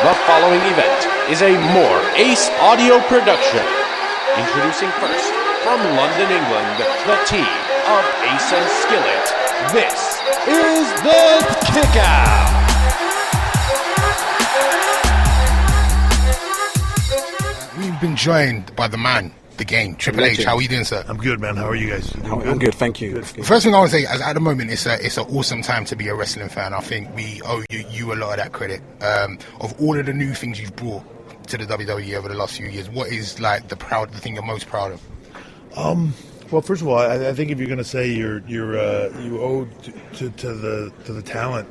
The following event is a More Ace audio production. Introducing first, from London, England, the team of Ace and Skillit. This is The Kickout! We've been joined by the man, the game, Triple H. How are you doing, sir? I'm good, man. How are you guys? I'm good, thank you. Good. First thing I want to say is, at the moment, it's an awesome time to be a wrestling fan. I think we owe you a lot of that credit. Of all of the new things you've brought to the WWE over the last few years, what is like the thing you're most proud of? Well, first of all, I think if you're going to say you owe to the talent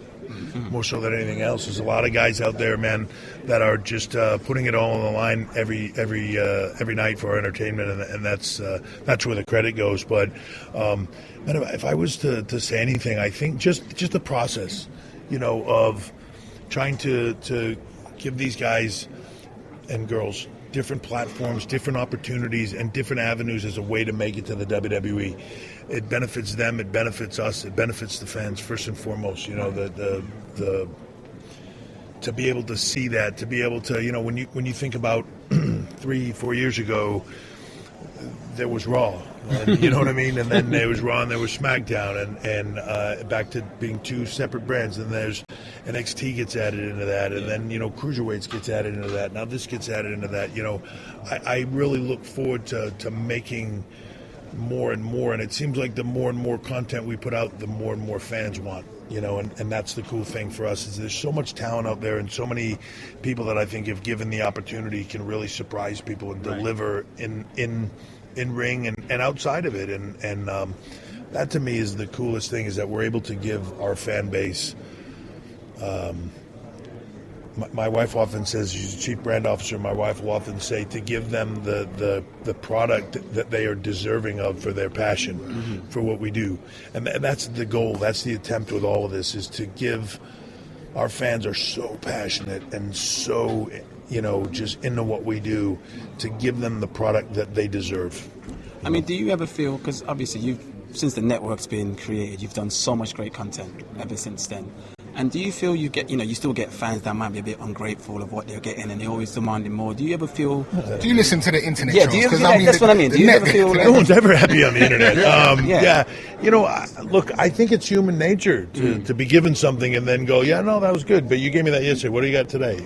more so than anything else, there's a lot of guys out there, man, that are just putting it all on the line every night for our entertainment, and that's where the credit goes. But man, if I was to say anything, I think just the process, of trying to give these guys and girls different platforms, different opportunities, and different avenues as a way to make it to the WWE. It benefits them, it benefits us, it benefits the fans first and foremost. To be able to see that, to be able to, when you think about 3-4 years ago, there was Raw, and, you know what I mean? And then there was Raw and there was SmackDown, and back to being two separate brands. And there's NXT gets added into that, and then, Cruiserweights gets added into that. Now this gets added into that. I really look forward to making more and more, and it seems like the more and more content we put out, the more and more fans want. And that's the cool thing for us, is there's so much talent out there and so many people that I think, if given the opportunity, can really surprise people and deliver in ring and outside of it. And that to me is the coolest thing, is that we're able to give our fan base. My wife often says, she's a chief brand officer, my wife will often say, to give them the product that they are deserving of for their passion for what we do. And that's the goal, that's the attempt with all of this, is to give our fans are so passionate and so, just into what we do, to give them the product that they deserve. I mean, do you ever feel, because obviously since the network's been created, you've done so much great content ever since then. And do you feel you get, you still get fans that might be a bit ungrateful of what they're getting and they're always demanding more? Do you ever feel... Do you listen to the internet trolls? That's what I mean. Do you ever feel... No one's ever happy on the internet. Look, I think it's human nature to be given something and then go, yeah, no, that was good, but you gave me that yesterday. What do you got today?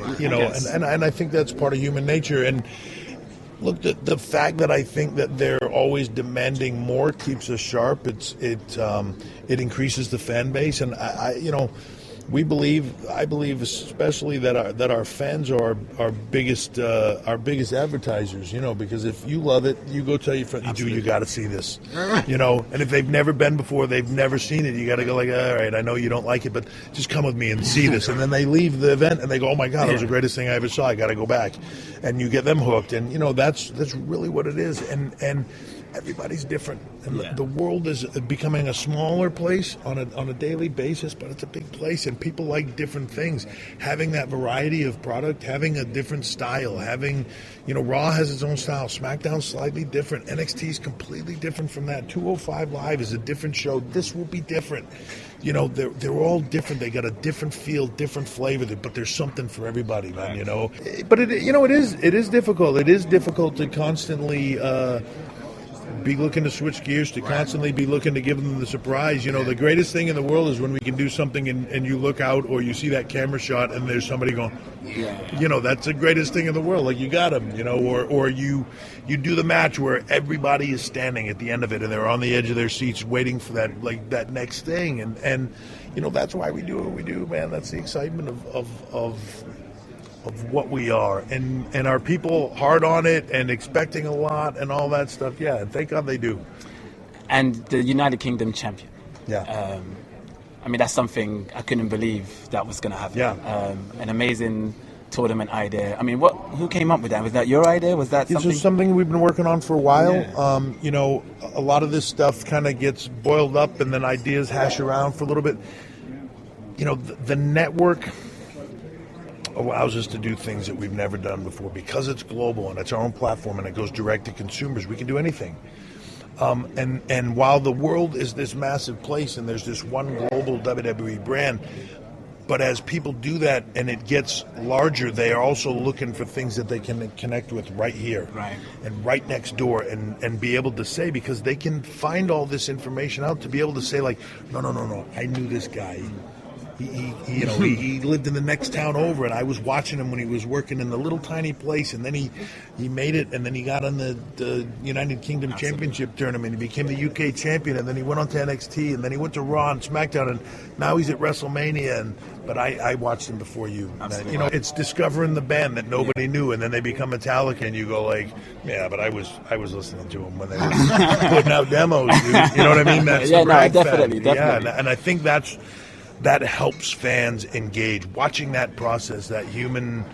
And I think that's part of human nature. And look, the fact that I think that they're always demanding more keeps us sharp. It increases the fan base, and I believe especially that our fans are our biggest advertisers, because if you love it, you go tell your friends, you got to see this, and if they've never been before, they've never seen it, you got to go like, all right, I know you don't like it, but just come with me and see this. And then they leave the event and they go, oh my God, it was the greatest thing I ever saw, I got to go back. And you get them hooked, and that's really what it is. And everybody's different, and the world is becoming a smaller place on a daily basis, but it's a big place, and people like different things. Having that variety of product, having a different style, having, Raw has its own style, SmackDown's slightly different, NXT is completely different from that, 205 Live is a different show, this will be different. They're all different. They got a different feel, different flavor, but there's something for everybody, man. But it is difficult. It is difficult to constantly be looking to switch gears, to constantly be looking to give them the surprise. The greatest thing in the world is when we can do something and you look out or you see that camera shot and there's somebody going, that's the greatest thing in the world. Like, you got them, or you do the match where everybody is standing at the end of it and they're on the edge of their seats waiting for that next thing. And that's why we do what we do, man. That's the excitement of what we are, and are people hard on it and expecting a lot and all that stuff? Yeah, and thank God they do. And the United Kingdom champion. Yeah. I mean, that's something I couldn't believe that was going to happen. Yeah. An amazing tournament idea. I mean, who came up with that? Was that your idea? Was that something? This is something we've been working on for a while. Yeah. A lot of this stuff kind of gets boiled up and then ideas hash around for a little bit. The network allows us to do things that we've never done before because it's global and it's our own platform and it goes direct to consumers. We can do anything. And while the world is this massive place and there's this one global WWE brand, But as people do that and it gets larger, they are also looking for things that they can connect with right here, Right. and right next door, and be able to say, because they can find all this information out, to be able to say, like, no, I knew this guy. He lived in the next town over, and I was watching him when he was working in the little tiny place, and then he made it, and then he got on the United Kingdom Championship tournament. He became the UK champion, and then he went on to NXT, and then he went to Raw and SmackDown, and now he's at WrestleMania. But I watched him before you. Absolutely. It's discovering the band that nobody knew, and then they become Metallica, and you go like, yeah, but I was listening to them when they were putting out demos, dude. You know what I mean? That's Yeah, the no, rag definitely, fan. definitely. Yeah, and I think that helps fans engage. Watching that process, that human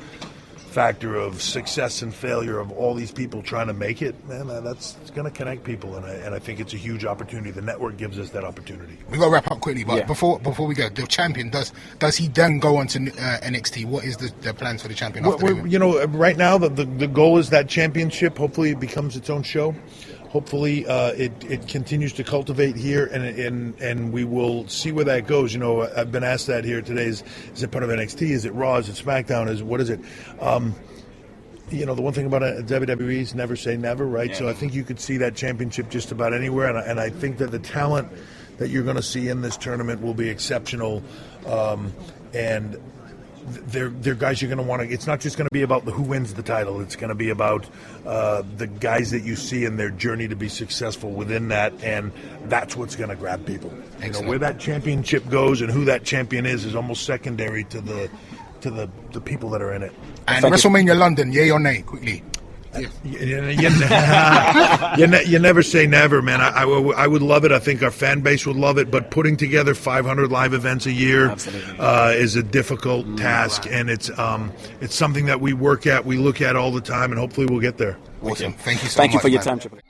factor of success and failure of all these people trying to make it, man, it's going to connect people, and I think it's a huge opportunity. The network gives us that opportunity. We got to wrap up quickly, but Yeah. before we go, the champion, does he then go on to NXT? What is the plans for the champion after that? Right now the goal is that championship. Hopefully it becomes its own show. Hopefully it continues to cultivate here, and we will see where that goes. I've been asked that here today. Is it part of NXT? Is it Raw? Is it SmackDown? What is it? The one thing about WWE is never say never, right? Yeah. So I think you could see that championship just about anywhere, and I think that the talent that you're going to see in this tournament will be exceptional, and they're guys you're going to want to. It's not just going to be about who wins the title. It's going to be about the guys that you see in their journey to be successful within that, and that's what's going to grab people. Where that championship goes and who that champion is almost secondary to the people that are in it. And WrestleMania London, yay or nay, quickly. You never say never, man. I would love it. I think our fan base would love it. But putting together 500 live events a year is a difficult task, and it's something that we work at, we look at all the time, and hopefully we'll get there. Awesome. Thank you so much. Thank you for your man. time, Triple H.